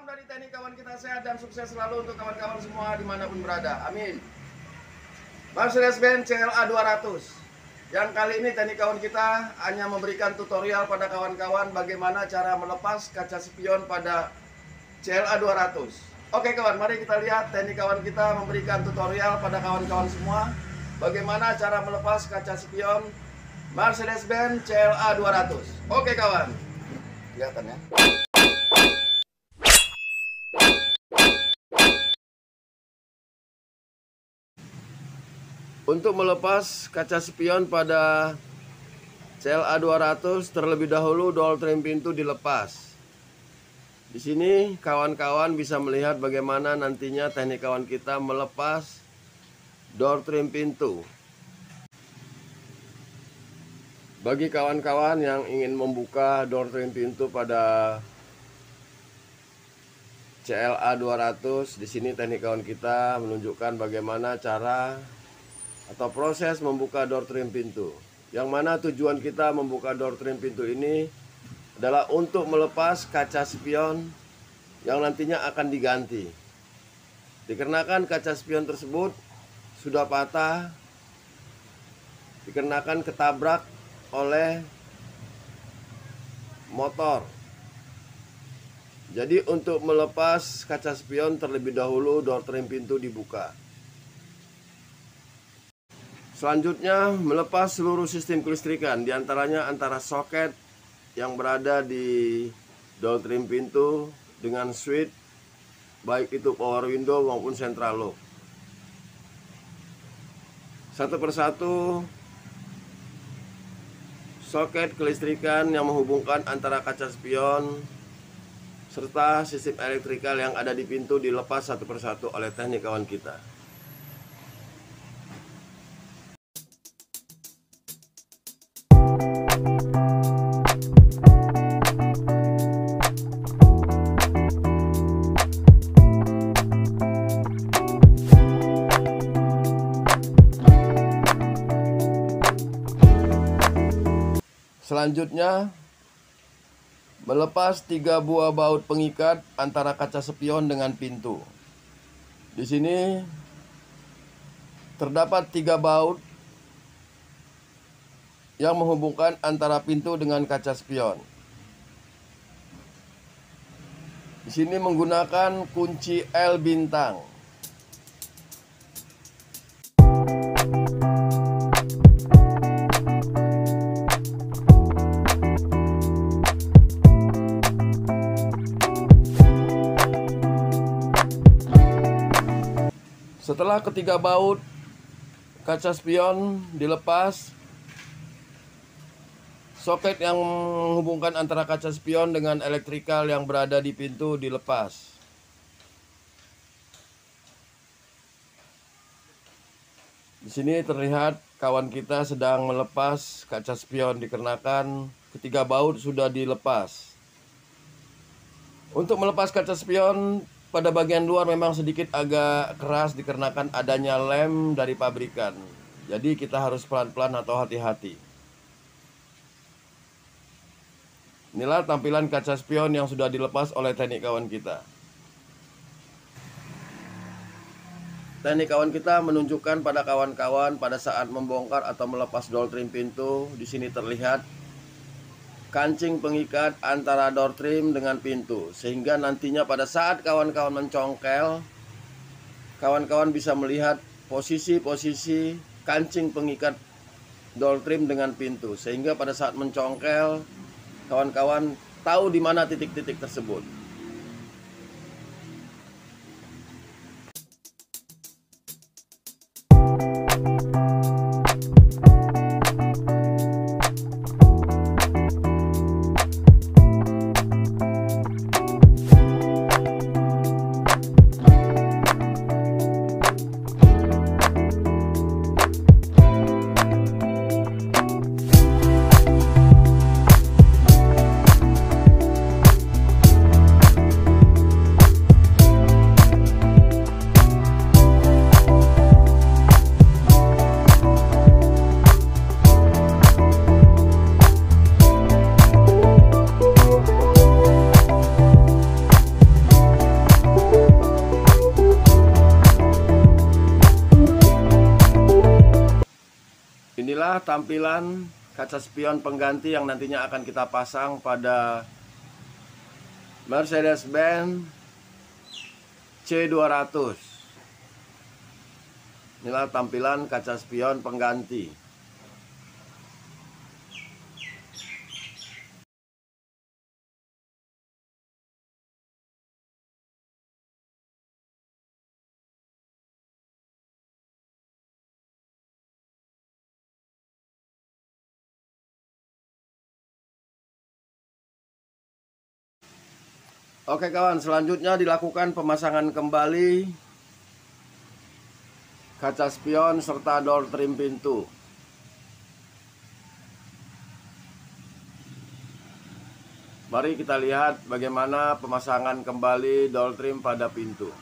Salam dari TNI, kawan kita sehat dan sukses selalu untuk kawan-kawan semua dimanapun berada. Amin. Mercedes-Benz CLA 200. Yang kali ini TNI kawan kita hanya memberikan tutorial pada kawan-kawan bagaimana cara melepas kaca spion pada CLA 200. Oke kawan, mari kita lihat TNI kawan kita memberikan tutorial pada kawan-kawan semua bagaimana cara melepas kaca spion Mercedes-Benz CLA 200. Oke kawan, kelihatan ya. Untuk melepas kaca spion pada CLA 200, terlebih dahulu door trim pintu dilepas. Di sini kawan-kawan bisa melihat bagaimana nantinya teknik kawan kita melepas door trim pintu. Bagi kawan-kawan yang ingin membuka door trim pintu pada CLA 200, di sini teknik kawan kita menunjukkan bagaimana cara atau proses membuka door trim pintu. Yang mana tujuan kita membuka door trim pintu ini adalah untuk melepas kaca spion yang nantinya akan diganti. Dikarenakan kaca spion tersebut sudah patah, dikarenakan ketabrak oleh motor. Jadi untuk melepas kaca spion terlebih dahulu door trim pintu dibuka. Selanjutnya melepas seluruh sistem kelistrikan, diantaranya antara soket yang berada di door trim pintu dengan switch, baik itu power window maupun central lock. Satu persatu soket kelistrikan yang menghubungkan antara kaca spion serta sistem elektrikal yang ada di pintu dilepas satu persatu oleh teknik kawan kita. Selanjutnya, melepas 3 buah baut pengikat antara kaca spion dengan pintu. Di sini terdapat 3 baut yang menghubungkan antara pintu dengan kaca spion. Di sini menggunakan kunci L bintang. Setelah ketiga baut kaca spion dilepas, soket yang menghubungkan antara kaca spion dengan elektrikal yang berada di pintu dilepas. Di sini terlihat kawan kita sedang melepas kaca spion dikarenakan ketiga baut sudah dilepas. Untuk melepas kaca spion pada bagian luar memang sedikit agak keras dikarenakan adanya lem dari pabrikan. Jadi kita harus pelan-pelan atau hati-hati. Inilah tampilan kaca spion yang sudah dilepas oleh teknik kawan kita. Teknik kawan kita menunjukkan pada kawan-kawan pada saat membongkar atau melepas door trim pintu. Di sini terlihat kancing pengikat antara door trim dengan pintu, sehingga nantinya pada saat kawan-kawan mencongkel, kawan-kawan bisa melihat posisi-posisi kancing pengikat door trim dengan pintu, sehingga pada saat mencongkel kawan-kawan tahu di mana titik-titik tersebut. Inilah tampilan kaca spion pengganti yang nantinya akan kita pasang pada Mercedes-Benz C200. Inilah tampilan kaca spion pengganti. Oke kawan, selanjutnya dilakukan pemasangan kembali kaca spion serta door trim pintu. Mari kita lihat bagaimana pemasangan kembali door trim pada pintu.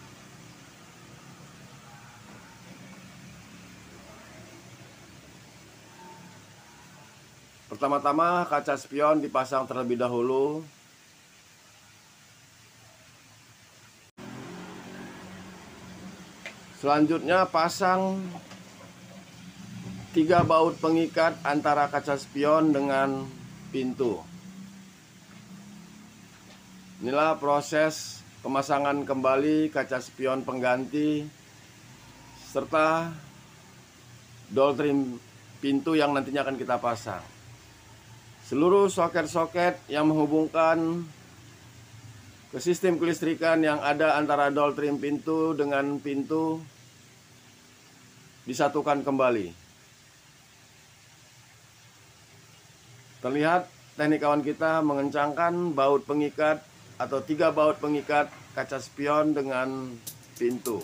Pertama-tama kaca spion dipasang terlebih dahulu. Selanjutnya pasang 3 baut pengikat antara kaca spion dengan pintu. Inilah proses pemasangan kembali kaca spion pengganti serta door trim pintu yang nantinya akan kita pasang. Seluruh soket-soket yang menghubungkan ke sistem kelistrikan yang ada antara door trim pintu dengan pintu disatukan kembali. Terlihat teknik kawan kita mengencangkan baut pengikat atau 3 baut pengikat kaca spion dengan pintu.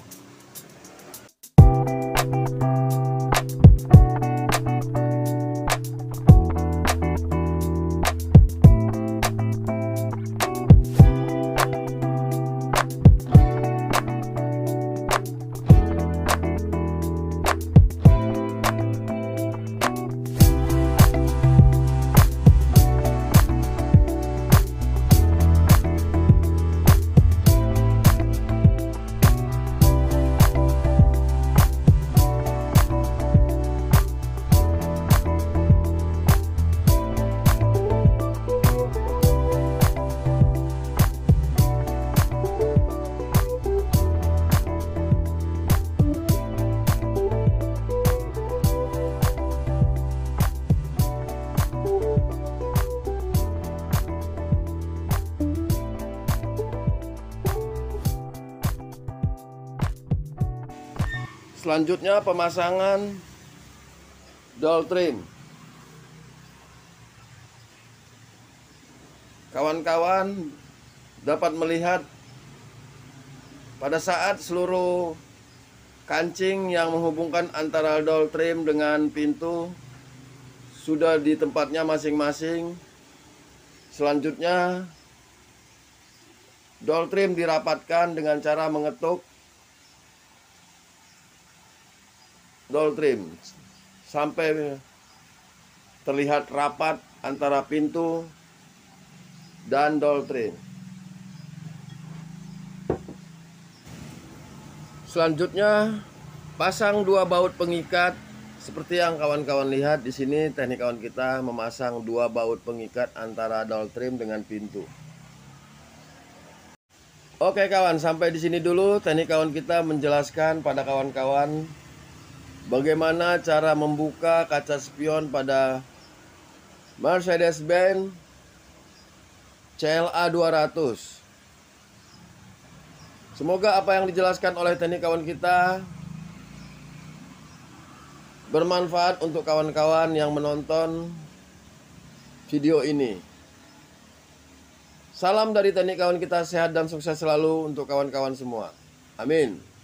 Selanjutnya pemasangan door trim. Kawan-kawan dapat melihat pada saat seluruh kancing yang menghubungkan antara door trim dengan pintu sudah di tempatnya masing-masing. Selanjutnya door trim dirapatkan dengan cara mengetuk door trim sampai terlihat rapat antara pintu dan door trim. Selanjutnya pasang 2 baut pengikat seperti yang kawan-kawan lihat di sini. Teknik kawan kita memasang 2 baut pengikat antara door trim dengan pintu. Oke kawan, sampai di sini dulu teknik kawan kita menjelaskan pada kawan-kawan bagaimana cara membuka kaca spion pada Mercedes-Benz CLA 200. Semoga apa yang dijelaskan oleh teknik kawan kita bermanfaat untuk kawan-kawan yang menonton video ini. Salam dari teknik kawan kita, sehat dan sukses selalu untuk kawan-kawan semua. Amin.